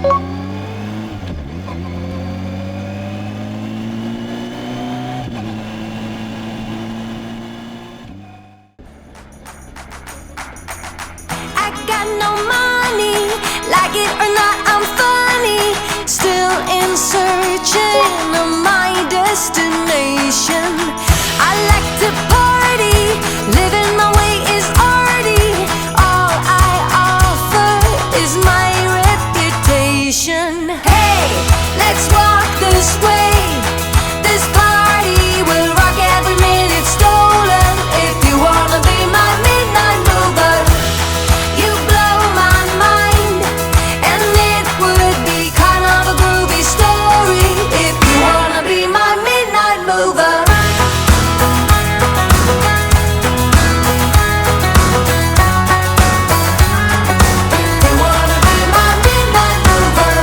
I got no money, like it or not, I'm funny. Still in searching of my destination. I like to party, living my way is arty. All I offer is my reputation. Hey, let's walk this way. This party will rock every minute stolen. If you wanna be my midnight mover, you blow my mind, and it would be kind of a groovy story. If you wanna be my midnight mover. If you wanna be my midnight mover.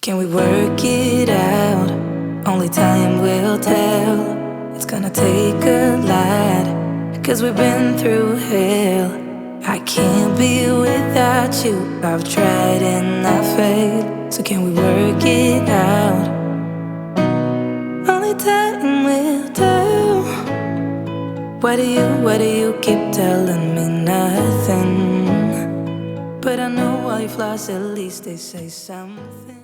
Can we work it out? Only time will tell. It's gonna take a lot, 'cause we've been through hell. I can't be without you. I've tried and I failed. So can we work it out? Only time will tell. Why do you keep telling me nothing? But I know why you flaws, at least they say something.